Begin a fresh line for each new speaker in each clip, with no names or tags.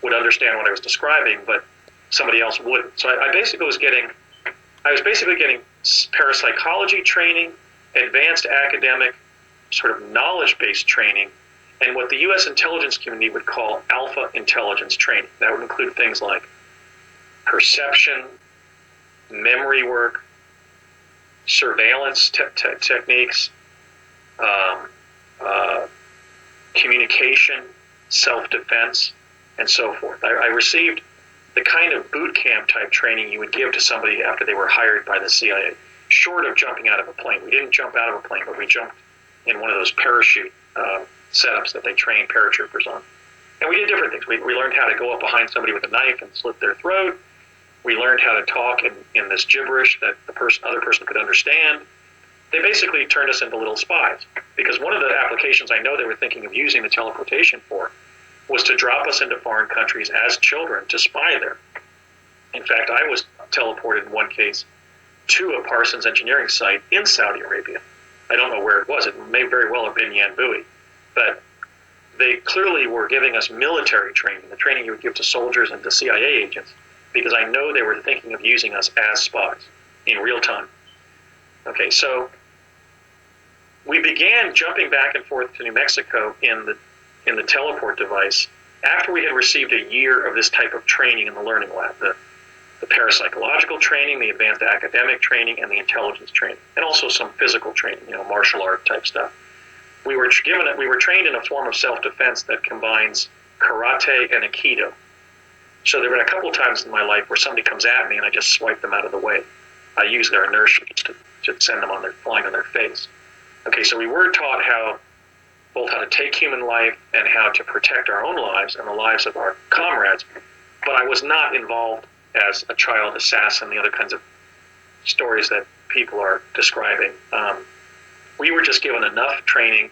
would understand what I was describing, but somebody else wouldn't. So I was basically getting parapsychology training, advanced academic, sort of knowledge-based training, and what the U.S. intelligence community would call alpha intelligence training. That would include things like perception, memory work, surveillance techniques, communication, self-defense, and so forth. I received the kind of boot camp type training you would give to somebody after they were hired by the CIA, short of jumping out of a plane. We didn't jump out of a plane, but we jumped in one of those parachute setups that they train paratroopers on. And we did different things. We learned how to go up behind somebody with a knife and slit their throat. We learned how to talk in this gibberish that the other person could understand. They basically turned us into little spies, because one of the applications I know they were thinking of using the teleportation for was to drop us into foreign countries as children to spy there. In fact, I was teleported in one case to a Parsons engineering site in Saudi Arabia. I don't know where it was. It may very well have been Yanbui. But they clearly were giving us military training, the training you would give to soldiers and to CIA agents, because I know they were thinking of using us as spies in real time. Okay, so we began jumping back and forth to New Mexico in the teleport device after we had received a year of this type of training in the learning lab, the parapsychological training, the advanced academic training, and the intelligence training, and also some physical training, martial art type stuff. We were trained in a form of self-defense that combines karate and aikido. So there have been a couple of times in my life where somebody comes at me and I just swipe them out of the way. I use their inertia to send them flying on their face. Okay, so we were taught both how to take human life and how to protect our own lives and the lives of our comrades, but I was not involved as a child assassin, the other kinds of stories that people are describing. We were just given enough training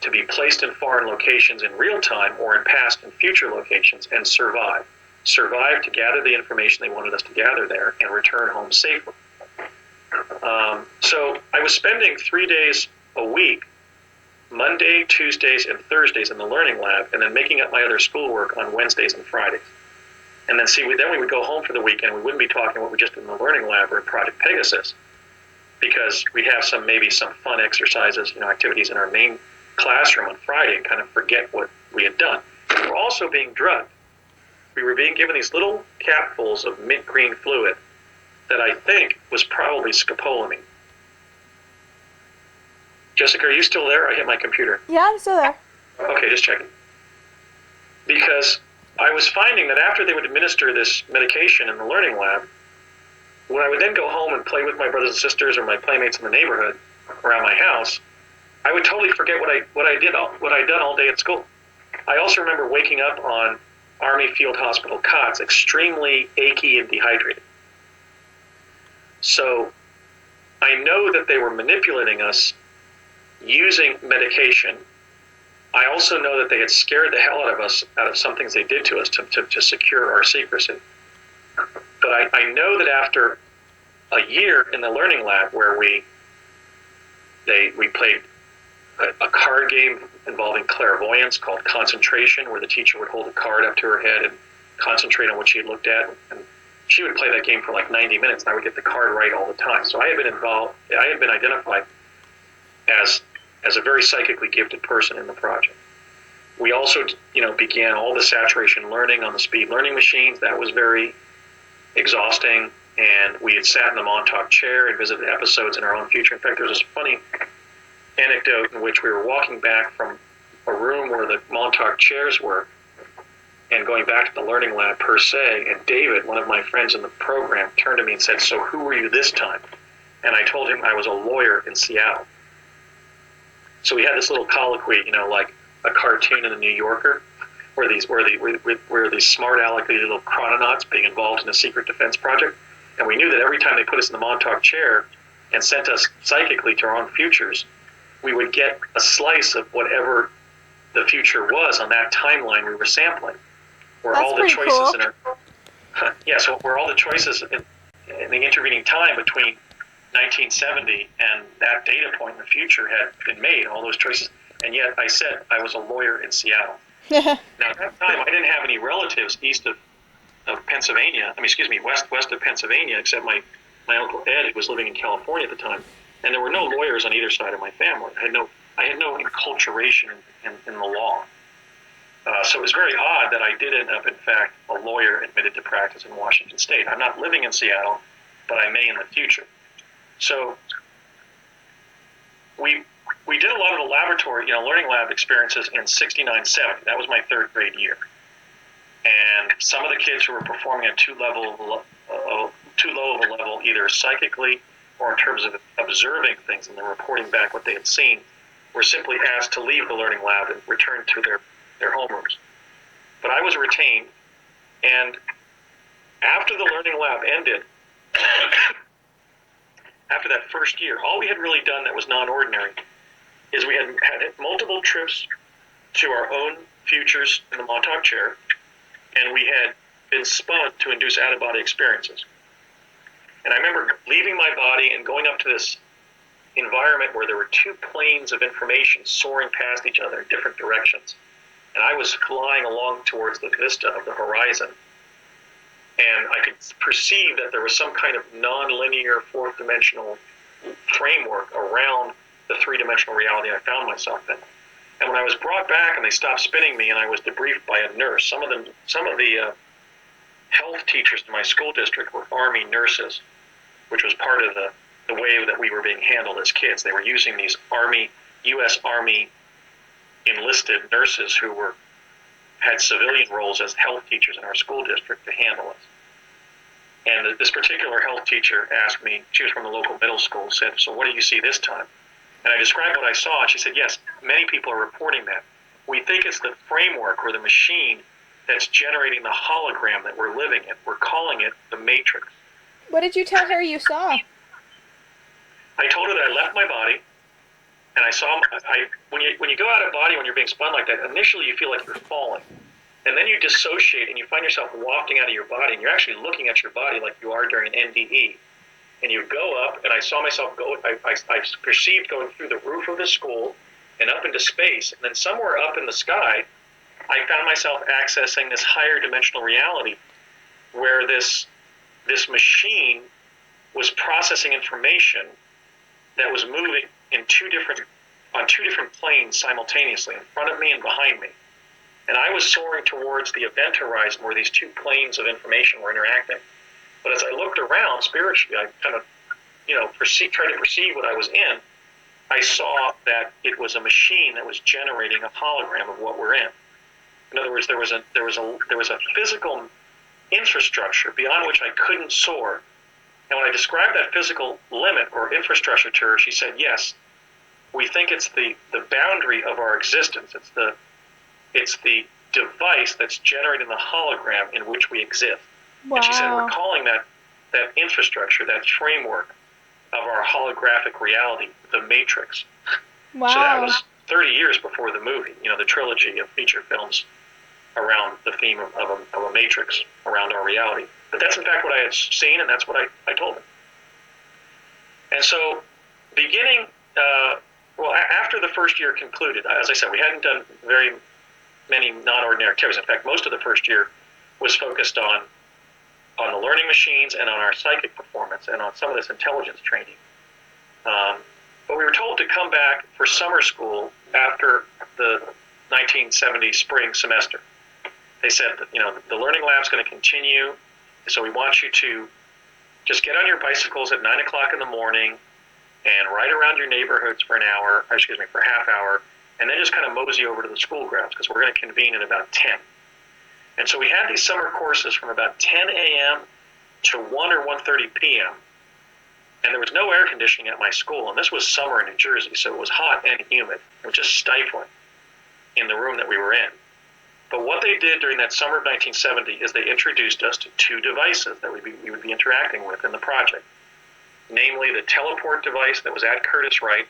to be placed in foreign locations in real time or in past and future locations and survive. Survive to gather the information they wanted us to gather there and return home safely. So I was spending 3 days a week, Monday, Tuesdays, and Thursdays in the learning lab, and then making up my other schoolwork on Wednesdays and Fridays. And then then we would go home for the weekend. We wouldn't be talking what we just did in the learning lab or in Project Pegasus, because we'd have some fun exercises, activities in our main classroom on Friday and kind of forget what we had done. We were also being drugged. We were being given these little capfuls of mint green fluid that I think was probably scopolamine. Jessica, are you still there? I hit my computer.
Yeah, I'm still there.
Okay, just checking. Because I was finding that after they would administer this medication in the learning lab, when I would then go home and play with my brothers and sisters or my playmates in the neighborhood around my house, I would totally forget what I'd done all day at school. I also remember waking up on Army Field Hospital cots, extremely achy and dehydrated. So I know that they were manipulating us using medication. I also know that they had scared the hell out of us, out of some things they did to us to secure our secrecy. But I know that after a year in the learning lab where we played a card game involving clairvoyance called concentration, where the teacher would hold a card up to her head and concentrate on what she had looked at, and she would play that game for like 90 minutes, and I would get the card right all the time. So I had been identified as a very psychically gifted person in the project. We also, began all the saturation learning on the speed learning machines. That was very exhausting, and we had sat in the Montauk chair and visited episodes in our own future. In fact, there's this funny anecdote in which we were walking back from a room where the Montauk chairs were and going back to the learning lab per se, and David, one of my friends in the program, turned to me and said, "So who were you this time?" And I told him I was a lawyer in Seattle. So we had this little colloquy, like a cartoon in the New Yorker, where these smart alecky little chrononauts being involved in a secret defense project. And we knew that every time they put us in the Montauk chair and sent us psychically to our own futures, we would get a slice of whatever the future was on that timeline we were sampling. Where
That's
all the choices
cool.
in our so where all the choices in the intervening time between 1970 and that data point in the future had been made, all those choices. And yet I said I was a lawyer in Seattle. Now, at that time, I didn't have any relatives east of Pennsylvania. West of Pennsylvania, except my Uncle Ed, who was living in California at the time. And there were no lawyers on either side of my family. I had no enculturation in the law. So it was very odd that I did end up, in fact, a lawyer admitted to practice in Washington State. I'm not living in Seattle, but I may in the future. So we did a lot of the laboratory, learning lab experiences in 69, 70. That was my third grade year. And some of the kids who were performing at too low of a level, either psychically or in terms of observing things and then reporting back what they had seen, were simply asked to leave the learning lab and return to their homerooms. But I was retained, and after the learning lab ended, after that first year, all we had really done that was non-ordinary is we had multiple trips to our own futures in the Montauk chair, and we had been spun to induce out-of-body experiences. And I remember leaving my body and going up to this environment where there were two planes of information soaring past each other in different directions. And I was flying along towards the vista of the horizon. And I could perceive that there was some kind of non-linear fourth-dimensional framework around the three-dimensional reality I found myself in. And when I was brought back and they stopped spinning me and I was debriefed by a nurse, some of the health teachers in my school district were Army nurses, which was part of the way that we were being handled as kids. They were using these U.S. Army enlisted nurses who had civilian roles as health teachers in our school district to handle us. And this particular health teacher asked me, she was from the local middle school, said, "So what do you see this time?" And I described what I saw, and she said, "Yes, many people are reporting that. We think it's the framework or the machine that's generating the hologram that we're living in. We're calling it the Matrix."
What did you tell her you saw?
I told her that I left my body, and I saw, when you go out of body, when you're being spun like that, initially you feel like you're falling. And then you dissociate and you find yourself wafting out of your body, and you're actually looking at your body like you are during NDE. And you go up, and I saw myself go, I perceived going through the roof of the school and up into space, and then somewhere up in the sky, I found myself accessing this higher dimensional reality where this machine was processing information that was moving on two different planes simultaneously, in front of me and behind me. And I was soaring towards the event horizon where these two planes of information were interacting. But as I looked around spiritually, I kind of, tried to perceive what I was in. I saw that it was a machine that was generating a hologram of what we're in. In other words, there was a physical infrastructure beyond which I couldn't soar. And when I described that physical limit or infrastructure to her, she said, "Yes, we think it's the boundary of our existence. It's the device that's generating the hologram in which we exist."
Wow.
And she said, "We're calling that infrastructure, that framework of our holographic reality, the Matrix."
Wow.
So that was 30 years before the movie, the trilogy of feature films around the theme of a matrix around our reality. But that's in fact what I had seen, and that's what I told him. And so beginning, after the first year concluded, as I said, we hadn't done very many non-ordinary activities. In fact, most of the first year was focused on the learning machines and on our psychic performance and on some of this intelligence training. But we were told to come back for summer school after the 1970 spring semester. They said that, the learning lab's going to continue, so we want you to just get on your bicycles at 9 o'clock in the morning and ride around your neighborhoods for for a half hour, and then just kind of mosey over to the school grounds because we're going to convene at about 10. And so we had these summer courses from about 10 a.m. to 1 or 1:30 p.m. And there was no air conditioning at my school, and this was summer in New Jersey, so it was hot and humid. It was just stifling in the room that we were in. But what they did during that summer of 1970 is they introduced us to two devices that we would be interacting with in the project. Namely, the teleport device that was at Curtis Wright,